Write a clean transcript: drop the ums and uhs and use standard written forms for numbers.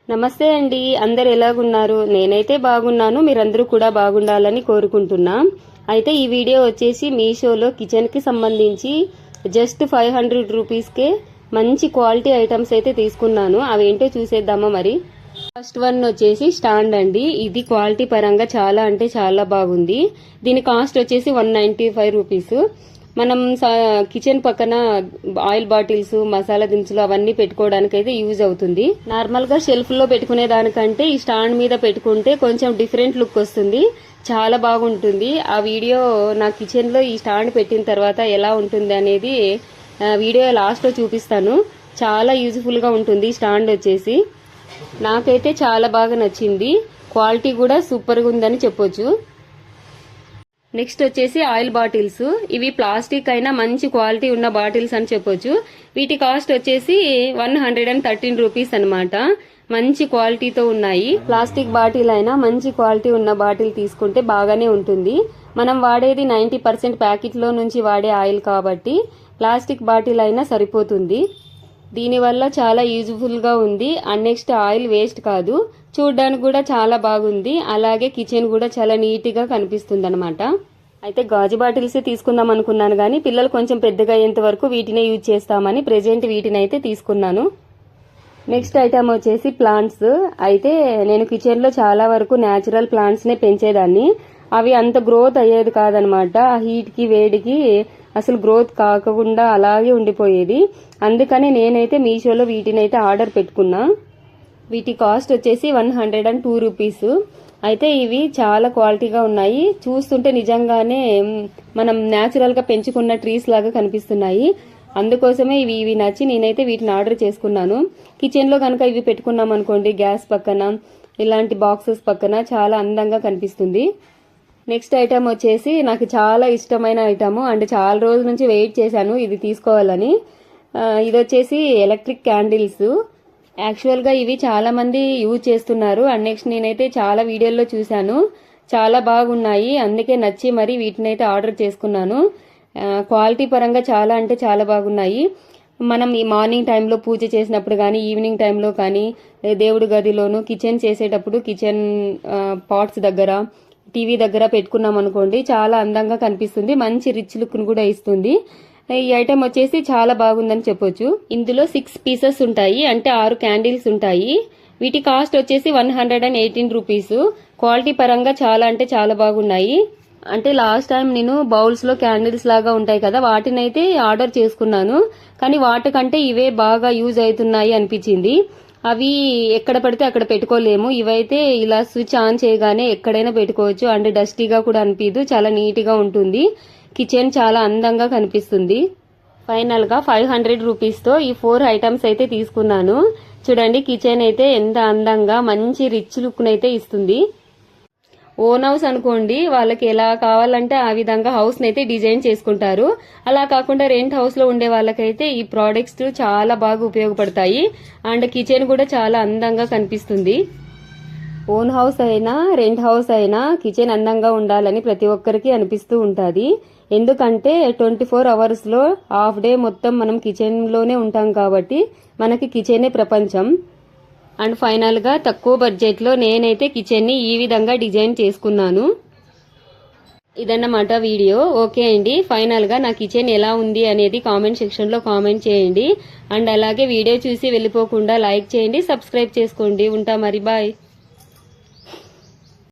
నమస్తే అండి, అందరు ఎలాగున్నారు? నేనైతే బాగున్నాను. మీరందరూ కూడా బాగుండాలని కోరుకుంటున్నా. అయితే ఈ వీడియో వచ్చేసి మీషోలో కిచెన్ కి సంబంధించి జస్ట్ 500 రూపీస్కే మంచి క్వాలిటీ ఐటమ్స్ అయితే తీసుకున్నాను. అవేంటో చూసేద్దామా మరి. ఫస్ట్ వన్ వచ్చేసి స్టాండ్ అండి. ఇది క్వాలిటీ పరంగా చాలా అంటే చాలా బాగుంది. దీని కాస్ట్ వచ్చేసి 195 రూపీస్. మనం కిచెన్ పక్కన ఆయిల్ బాటిల్స్, మసాలా దినుసులు అవన్నీ పెట్టుకోవడానికి అయితే యూజ్ అవుతుంది. నార్మల్ గా షెల్ఫ్ లో పెట్టుకునే దానికంటే ఈ స్టాండ్ మీద పెట్టుకుంటే కొంచెం డిఫరెంట్ లుక్ వస్తుంది, చాలా బాగుంటుంది. ఆ వీడియో నా కిచెన్ లో ఈ స్టాండ్ పెట్టిన తర్వాత ఎలా ఉంటుంది అనేది వీడియో లాస్ట్ లో చూపిస్తాను. చాలా యూజ్ఫుల్ గా ఉంటుంది స్టాండ్ వచ్చేసి. నాకైతే చాలా బాగా నచ్చింది. క్వాలిటీ కూడా సూపర్ గా ఉందని చెప్పొచ్చు. నెక్స్ట్ వచ్చేసి ఆయిల్ బాటిల్స్. ఇవి ప్లాస్టిక్ అయినా మంచి క్వాలిటీ ఉన్న బాటిల్స్ అని చెప్పొచ్చు. వీటి కాస్ట్ వచ్చేసి 113 రూపీస్ అనమాట. మంచి క్వాలిటీతో ఉన్నాయి. ప్లాస్టిక్ బాటిల్ అయినా మంచి క్వాలిటీ ఉన్న బాటిల్ తీసుకుంటే బాగానే ఉంటుంది. మనం వాడేది 90% ప్యాకెట్ లో నుంచి వాడే ఆయిల్ కాబట్టి ప్లాస్టిక్ బాటిల్ అయినా సరిపోతుంది. దీనివల్ల చాలా యూజ్ఫుల్ గా ఉంది. అండ్ నెక్స్ట్ ఆయిల్ వేస్ట్ కాదు, చూడడానికి కూడా చాలా బాగుంది. అలాగే కిచెన్ కూడా చాలా నీట్ గా కనిపిస్తుంది అనమాట. అయితే గాజు బాటిల్స్ తీసుకుందాం అనుకున్నాను కానీ పిల్లలు కొంచెం పెద్దగా అయ్యేంత వరకు వీటినే యూజ్ చేస్తామని ప్రెజెంట్ వీటిని అయితే తీసుకున్నాను. నెక్స్ట్ ఐటమ్ వచ్చేసి ప్లాంట్స్. అయితే నేను కిచెన్ లో చాలా వరకు న్యాచురల్ ప్లాంట్స్ నే పెంచేదాన్ని. అవి అంత గ్రోత్ అయ్యేది కాదనమాట. ఆ హీట్ కి వేడికి అసలు గ్రోత్ కాకుండా అలాగే ఉండిపోయేది. అందుకని నేనైతే మీషోలో వీటినైతే ఆర్డర్ పెట్టుకున్నా. వీటి కాస్ట్ వచ్చేసి 102 రూపీస్. అయితే ఇవి చాలా క్వాలిటీగా ఉన్నాయి. చూస్తుంటే నిజంగానే మనం న్యాచురల్ గా పెంచుకున్న ట్రీస్ లాగా కనిపిస్తున్నాయి. అందుకోసమే ఇవి నచ్చి నేనైతే వీటిని ఆర్డర్ చేసుకున్నాను. కిచెన్ లో కనుక ఇవి పెట్టుకున్నాం అనుకోండి, గ్యాస్ పక్కన ఇలాంటి బాక్సెస్ పక్కన చాలా అందంగా కనిపిస్తుంది. నెక్స్ట్ ఐటమ్ వచ్చేసి నాకు చాలా ఇష్టమైన ఐటమ్ అండ్ చాలా రోజుల నుంచి వెయిట్ చేశాను ఇది తీసుకోవాలని. ఇది వచ్చేసి ఎలక్ట్రిక్ క్యాండిల్స్. యాక్చువల్ గా ఇవి చాలా మంది యూజ్ చేస్తున్నారు. అండ్ నెక్స్ట్ నేనైతే చాలా వీడియోల్లో చూశాను, చాలా బాగున్నాయి. అందుకే నచ్చి మరి వీటినైతే ఆర్డర్ చేసుకున్నాను. క్వాలిటీ పరంగా చాలా అంటే చాలా బాగున్నాయి. మనం ఈ మార్నింగ్ టైంలో పూజ చేసినప్పుడు కానీ, ఈవినింగ్ టైంలో కానీ, దేవుడి గదిలోను, కిచెన్ చేసేటప్పుడు కిచెన్ పాట్స్ దగ్గర, టీవీ దగ్గర పెట్టుకున్నాం అనుకోండి, చాలా అందంగా కనిపిస్తుంది. మంచి రిచ్ లుక్ ను కూడా ఇస్తుంది. ఈ ఐటమ్ వచ్చేసి చాలా బాగుందని చెప్పొచ్చు. ఇందులో 6 పీసెస్ ఉంటాయి, అంటే 6 క్యాండిల్స్ ఉంటాయి. వీటి కాస్ట్ వచ్చేసి 118 రూపీస్. క్వాలిటీ పరంగా చాలా అంటే చాలా బాగున్నాయి. అంటే లాస్ట్ టైం నేను బౌల్స్ లో క్యాండిల్స్ లాగా ఉంటాయి కదా, వాటినైతే ఆర్డర్ చేసుకున్నాను. కానీ వాటికంటే ఇవే బాగా యూజ్ అవుతున్నాయి అనిపించింది. అవి ఎక్కడ పడితే అక్కడ పెట్టుకోలేము. ఇవైతే ఇలా స్విచ్ ఆన్ చేయగానే ఎక్కడైనా పెట్టుకోవచ్చు. అండ్ డస్టీగా కూడా అనిపించదు, చాలా నీట్ గా ఉంటుంది. కిచెన్ చాలా అందంగా కనిపిస్తుంది. ఫైనల్ గా 500 రూపీస్ తో ఈ 4 ఐటమ్స్ అయితే తీసుకున్నాను. చూడండి కిచెన్ అయితే ఎంత అందంగా మంచి రిచ్ లుక్ నైతే ఇస్తుంది. ఓన్ హౌస్ అనుకోండి, వాళ్ళకి ఎలా కావాలంటే ఆ విధంగా హౌస్ నైతే డిజైన్ చేసుకుంటారు. అలా కాకుండా రెంట్ హౌస్ లో ఉండే వాళ్ళకైతే ఈ ప్రోడక్ట్స్ చాలా బాగా ఉపయోగపడతాయి. అండ్ కిచెన్ కూడా చాలా అందంగా కనిపిస్తుంది. ఓన్ హౌస్ అయినా రెంట్ హౌస్ అయినా కిచెన్ అందంగా ఉండాలని ప్రతి ఒక్కరికి అనిపిస్తూ ఉంటుంది. ఎందుకంటే 24 అవర్స్ లో హాఫ్ డే మొత్తం మనం కిచెన్ లోనే ఉంటాం కాబట్టి మనకి కిచెనే ప్రపంచం. అండ్ ఫైనల్ గా తక్కువ బడ్జెట్ లో నేనైతే కిచెన్ ని ఈ విధంగా డిజైన్ చేసుకున్నాను. ఇదన్నమాట వీడియో. ఓకే అండి, ఫైనల్ గా నా కిచెన్ ఎలా ఉంది అనేది కామెంట్ సెక్షన్ లో కామెంట్ చేయండి. అండ్ అలాగే వీడియో చూసి వెళ్ళిపోకుండా లైక్ చేయండి, సబ్స్క్రైబ్ చేసుకోండి. ఉంటా మరి, బాయ్.